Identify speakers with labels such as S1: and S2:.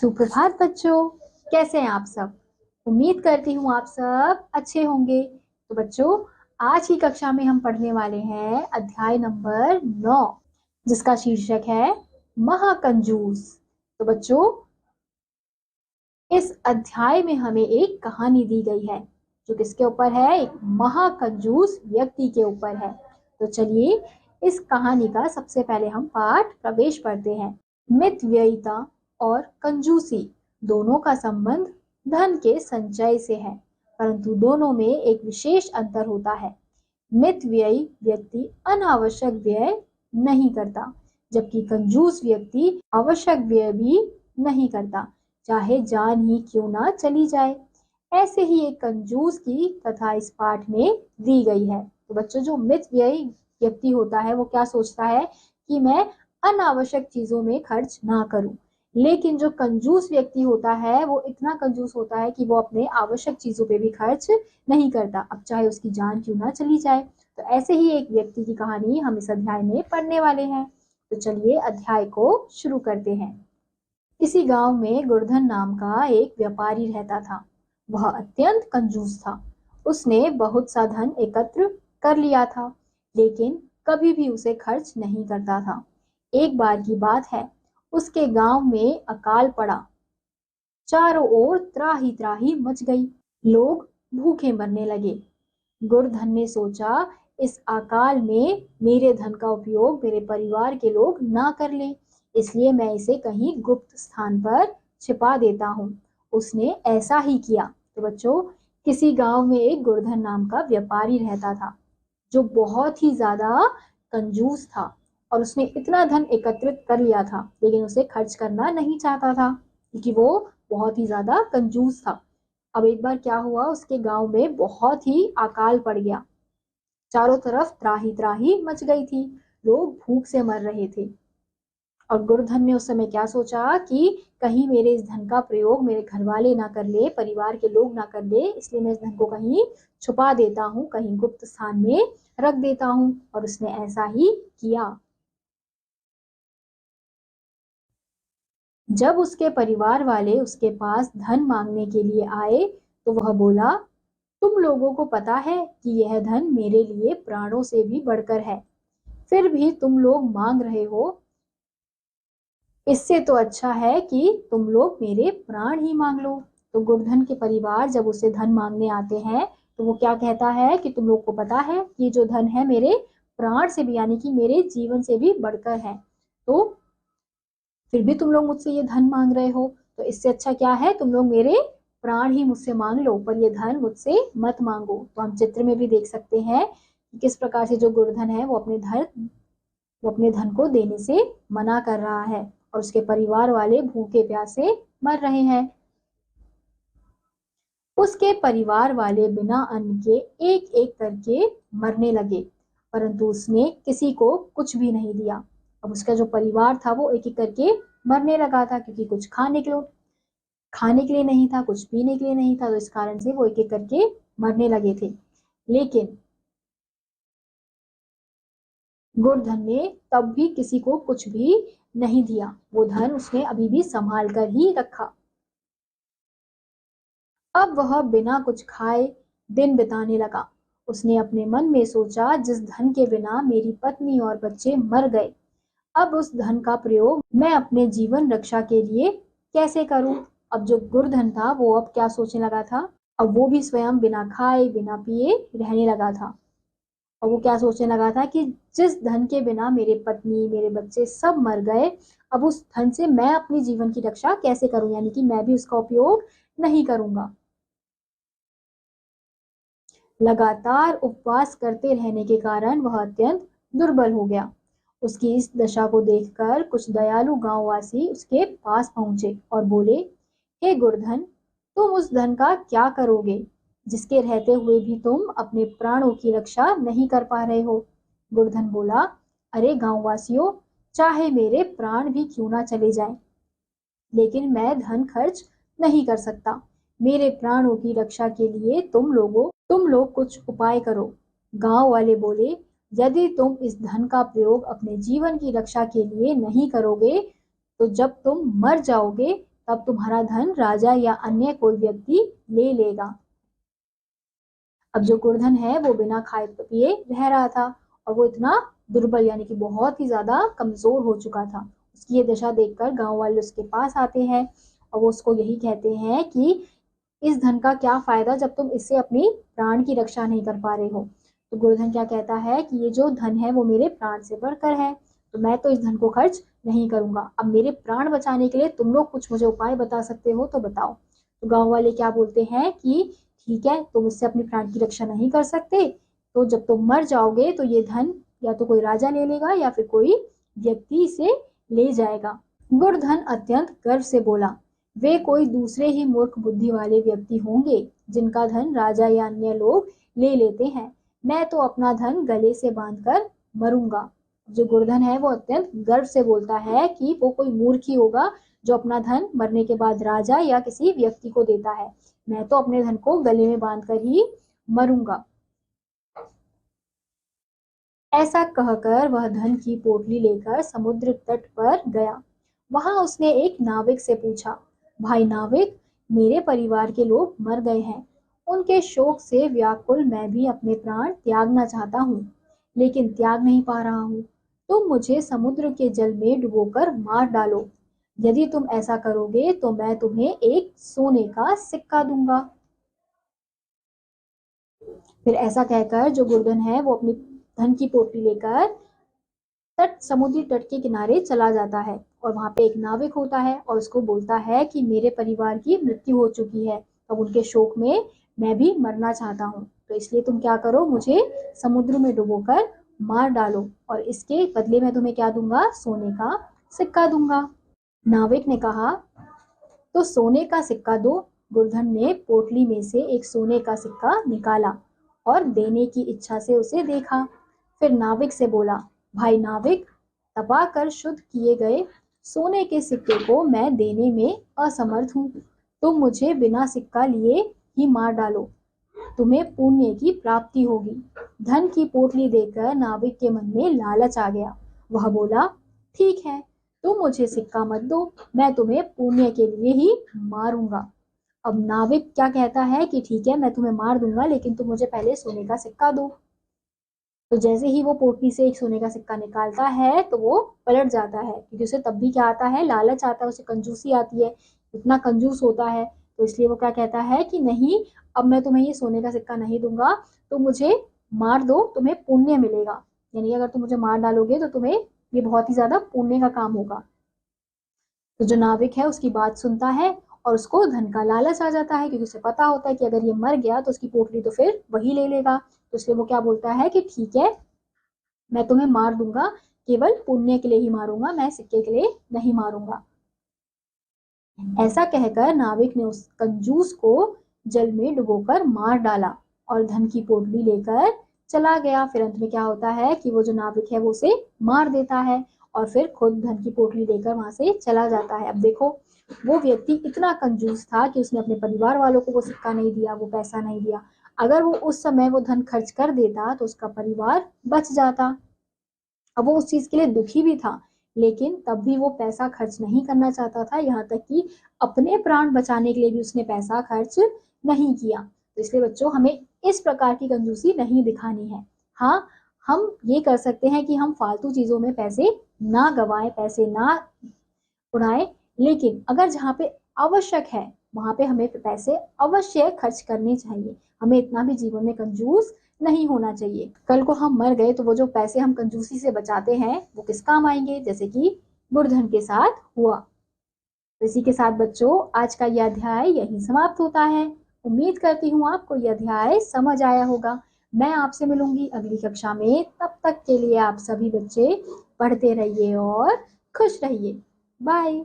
S1: सुप्रभात बच्चों, कैसे हैं आप सब। उम्मीद करती हूँ आप सब अच्छे होंगे। तो बच्चों, आज की कक्षा में हम पढ़ने वाले हैं अध्याय नंबर 9, जिसका शीर्षक है महाकंजूस। तो बच्चों, इस अध्याय में हमें एक कहानी दी गई है जो किसके ऊपर है? एक महाकंजूस व्यक्ति के ऊपर है। तो चलिए इस कहानी का सबसे पहले हम पाठ प्रवेश पढ़ते हैं। मितव्ययिता और कंजूसी दोनों का संबंध धन के संचय से है, परंतु दोनों में एक विशेष अंतर होता है। मितव्ययी व्यक्ति अनावश्यक व्यय नहीं करता, जबकि कंजूस व्यक्ति आवश्यक व्यय भी नहीं करता, चाहे जान ही क्यों ना चली जाए। ऐसे ही एक कंजूस की कथा इस पाठ में दी गई है। तो बच्चों, जो मितव्ययी व्यक्ति होता है वो क्या सोचता है कि मैं अनावश्यक चीजों में खर्च ना करूं, लेकिन जो कंजूस व्यक्ति होता है वो इतना कंजूस होता है कि वो अपने आवश्यक चीजों पे भी खर्च नहीं करता, अब चाहे उसकी जान क्यों ना चली जाए। तो ऐसे ही एक व्यक्ति की कहानी हम इस अध्याय में पढ़ने वाले हैं। तो चलिए अध्याय को शुरू करते हैं। किसी गांव में गुरधन नाम का एक व्यापारी रहता था। वह अत्यंत कंजूस था। उसने बहुत सा धन एकत्र कर लिया था, लेकिन कभी भी उसे खर्च नहीं करता था। एक बार की बात है, उसके गांव में अकाल पड़ा। चारों ओर त्राही त्राही मच गई। लोग भूखे मरने लगे। गुरधन ने सोचा, इस अकाल में मेरे धन का उपयोग मेरे परिवार के लोग ना कर लें, इसलिए मैं इसे कहीं गुप्त स्थान पर छिपा देता हूँ। उसने ऐसा ही किया। तो बच्चों, किसी गांव में एक गुरधन नाम का व्यापारी रहता था, जो बहुत ही ज्यादा कंजूस था और उसने इतना धन एकत्रित कर लिया था, लेकिन उसे खर्च करना नहीं चाहता था क्योंकि वो बहुत ही ज्यादा कंजूस था। अब एक बार क्या हुआ, उसके गांव में बहुत ही अकाल पड़ गया। चारों तरफ त्राही त्राही मच गई थी। लोग भूख से मर रहे थे। और गुरधन ने उस समय क्या सोचा कि कहीं मेरे इस धन का प्रयोग मेरे घर वाले ना कर ले, परिवार के लोग ना कर ले, इसलिए मैं इस धन को कहीं छुपा देता हूँ, कहीं गुप्त स्थान में रख देता हूँ। और उसने ऐसा ही किया। जब उसके परिवार वाले उसके पास धन मांगने के लिए आए तो वह बोला, तुम लोगों को पता है कि यह धन मेरे लिए प्राणों से भी बढ़कर है, फिर भी तुम लोग मांग रहे हो। इससे तो अच्छा है कि तुम लोग मेरे प्राण ही मांग लो। तो गुरधन के परिवार जब उसे धन मांगने आते हैं तो वो क्या कहता है कि तुम लोग को पता है कि जो धन है मेरे प्राण से भी, यानी कि मेरे जीवन से भी बढ़कर है, तो फिर भी तुम लोग मुझसे ये धन मांग रहे हो, तो इससे अच्छा क्या है, तुम लोग मेरे प्राण ही मुझसे मांग लो, पर ये धन मुझसे मत मांगो। तो हम चित्र में भी देख सकते हैं कि किस प्रकार से जो गुरधन है वो अपने धन को देने से मना कर रहा है और उसके परिवार वाले भूखे प्यासे मर रहे हैं। उसके परिवार वाले बिना अन्न के एक एक करके मरने लगे, परंतु उसने किसी को कुछ भी नहीं दिया। अब उसका जो परिवार था वो एक एक करके मरने लगा था, क्योंकि कुछ खाने के लिए नहीं था, कुछ पीने के लिए नहीं था, तो इस कारण से वो एक एक करके मरने लगे थे। लेकिन गुरधन ने तब भी किसी को कुछ भी नहीं दिया। वो धन उसने अभी भी संभाल कर ही रखा। अब वह बिना कुछ खाए दिन बिताने लगा। उसने अपने मन में सोचा, जिस धन के बिना मेरी पत्नी और बच्चे मर गए, अब उस धन का प्रयोग मैं अपने जीवन रक्षा के लिए कैसे करूं। अब जो गुरधन था वो अब क्या सोचने लगा था, अब वो भी स्वयं बिना खाए बिना पिए रहने लगा था। और वो क्या सोचने लगा था कि जिस धन के बिना मेरे पत्नी मेरे बच्चे सब मर गए, अब उस धन से मैं अपनी जीवन की रक्षा कैसे करूं, यानी कि मैं भी उसका उपयोग नहीं करूंगा। लगातार उपवास करते रहने के कारण वह अत्यंत दुर्बल हो गया। उसकी इस दशा को देखकर कुछ दयालु गांववासी उसके पास पहुंचे और बोले, हे गुरधन, तुम उस धन का क्या करोगे जिसके रहते हुए भी तुम अपने प्राणों की रक्षा नहीं कर पा रहे हो। गुरधन बोला, अरे गांववासियों, चाहे मेरे प्राण भी क्यों ना चले जाएं, लेकिन मैं धन खर्च नहीं कर सकता। मेरे प्राणों की रक्षा के लिए तुम लोग कुछ उपाय करो। गांव वाले बोले, यदि तुम इस धन का प्रयोग अपने जीवन की रक्षा के लिए नहीं करोगे, तो जब तुम मर जाओगे तब तुम्हारा धन राजा या अन्य कोई व्यक्ति ले लेगा। अब जो गुरधन है वो बिना खाए पिए रह रहा था और वो इतना दुर्बल यानी कि बहुत ही ज्यादा कमजोर हो चुका था। उसकी ये दशा देखकर गांव वाले उसके पास आते हैं और वो उसको यही कहते हैं कि इस धन का क्या फायदा जब तुम इससे अपनी प्राण की रक्षा नहीं कर पा रहे हो। तो गुरधन क्या कहता है कि ये जो धन है वो मेरे प्राण से बढ़कर है, तो मैं तो इस धन को खर्च नहीं करूंगा। अब मेरे प्राण बचाने के लिए तुम लोग कुछ मुझे उपाय बता सकते हो तो बताओ। तो गांव वाले क्या बोलते हैं कि ठीक है, तुम इससे अपने प्राण की रक्षा नहीं कर सकते, तो जब तुम मर जाओगे तो ये धन या तो कोई राजा ले लेगा या फिर कोई व्यक्ति इसे ले जाएगा। गुरधन अत्यंत गर्व से बोला, वे कोई दूसरे ही मूर्ख बुद्धि वाले व्यक्ति होंगे जिनका धन राजा या अन्य लोग ले लेते हैं। मैं तो अपना धन गले से बांधकर मरूंगा। जो गुरधन है वो अत्यंत गर्व से बोलता है कि वो कोई मूर्ख ही होगा जो अपना धन मरने के बाद राजा या किसी व्यक्ति को देता है। मैं तो अपने धन को गले में बांधकर ही मरूंगा। ऐसा कहकर वह धन की पोटली लेकर समुद्र तट पर गया। वहां उसने एक नाविक से पूछा, भाई नाविक, मेरे परिवार के लोग मर गए हैं। उनके शोक से व्याकुल मैं भी अपने प्राण त्यागना चाहता हूँ, लेकिन त्याग नहीं पा रहा हूँ। तुम मुझे समुद्र के जल में डुबोकर मार डालो। यदि तुम ऐसा करोगे तो मैं तुम्हें एक सोने का सिक्का दूंगा। फिर ऐसा कहकर जो गुरधन है वो अपनी धन की पोटली लेकर समुद्री तट के किनारे चला जाता है और वहां पे एक नाविक होता है और उसको बोलता है कि मेरे परिवार की मृत्यु हो चुकी है, अब उनके शोक में मैं भी मरना चाहता हूँ, तो इसलिए तुम क्या करो, मुझे समुद्र में डुबोकर मार डालो और इसके बदले में तुम्हें क्या दूंगा, सोने का सिक्का दूंगा। नाविक ने कहा, तो सोने का सिक्का दो। गुरधन ने पोटली में से एक सोने का सिक्का निकाला और देने की इच्छा से उसे देखा। फिर नाविक से बोला, भाई नाविक, तपा कर शुद्ध किए गए सोने के सिक्के को मैं देने में असमर्थ हूँ। तुम मुझे बिना सिक्का लिए ही मार डालो, तुम्हें पुण्य की प्राप्ति होगी। धन की पोटली देखकर नाविक के मन में लालच आ गया। वह बोला, ठीक है, तुम मुझे सिक्का मत दो, मैं तुम्हें पुण्य के लिए ही मारूंगा। अब नाविक क्या कहता है कि ठीक है, मैं तुम्हें मार दूंगा, लेकिन तुम मुझे पहले सोने का सिक्का दो। तो जैसे ही वो पोटली से एक सोने का सिक्का निकालता है तो वो पलट जाता है, क्योंकि उसे तब भी क्या आता है, लालच आता है, उसे कंजूसी आती है, इतना कंजूस होता है। तो इसलिए वो क्या कहता है कि नहीं, अब मैं तुम्हें ये सोने का सिक्का नहीं दूंगा, तो मुझे मार दो, तुम्हें पुण्य मिलेगा। यानी अगर तुम मुझे मार डालोगे तो तुम्हें ये बहुत ही ज्यादा पुण्य का काम होगा। तो जो नाविक है उसकी बात सुनता है और उसको धन का लालच आ जाता है, क्योंकि उसे पता होता है कि अगर ये मर गया तो उसकी पोटली तो फिर वही ले लेगा। तो इसलिए वो क्या बोलता है कि ठीक है, मैं तुम्हें मार दूंगा, केवल पुण्य के लिए ही मारूंगा, मैं सिक्के के लिए नहीं मारूंगा। ऐसा कहकर नाविक ने उस कंजूस को जल में डुबोकर मार डाला और धन की पोटली लेकर चला गया। फिर अंत में क्या होता है कि वो जो नाविक है वो उसे मार देता है और फिर खुद धन की पोटली लेकर वहां से चला जाता है। अब देखो, वो व्यक्ति इतना कंजूस था कि उसने अपने परिवार वालों को वो सिक्का नहीं दिया, वो पैसा नहीं दिया। अगर वो उस समय वो धन खर्च कर देता तो उसका परिवार बच जाता। अब वो उस चीज के लिए दुखी भी था, लेकिन तब भी वो पैसा खर्च नहीं करना चाहता था, यहाँ तक कि अपने प्राण बचाने के लिए भी उसने पैसा खर्च नहीं किया। तो इसलिए बच्चों, हमें इस प्रकार की कंजूसी नहीं दिखानी है। हाँ, हम ये कर सकते हैं कि हम फालतू चीजों में पैसे ना गवाएं, पैसे ना उड़ाएं, लेकिन अगर जहाँ पे आवश्यक है वहां पे हमें पैसे अवश्य खर्च करने चाहिए। हमें इतना भी जीवन में कंजूस नहीं होना चाहिए। कल को हम मर गए तो वो जो पैसे हम कंजूसी से बचाते हैं वो किस काम आएंगे, जैसे कि गुरधन के साथ हुआ। तो इसी के साथ बच्चों, आज का यह अध्याय यहीं समाप्त होता है। उम्मीद करती हूँ आपको यह अध्याय समझ आया होगा। मैं आपसे मिलूंगी अगली कक्षा में, तब तक के लिए आप सभी बच्चे पढ़ते रहिए और खुश रहिए। बाय।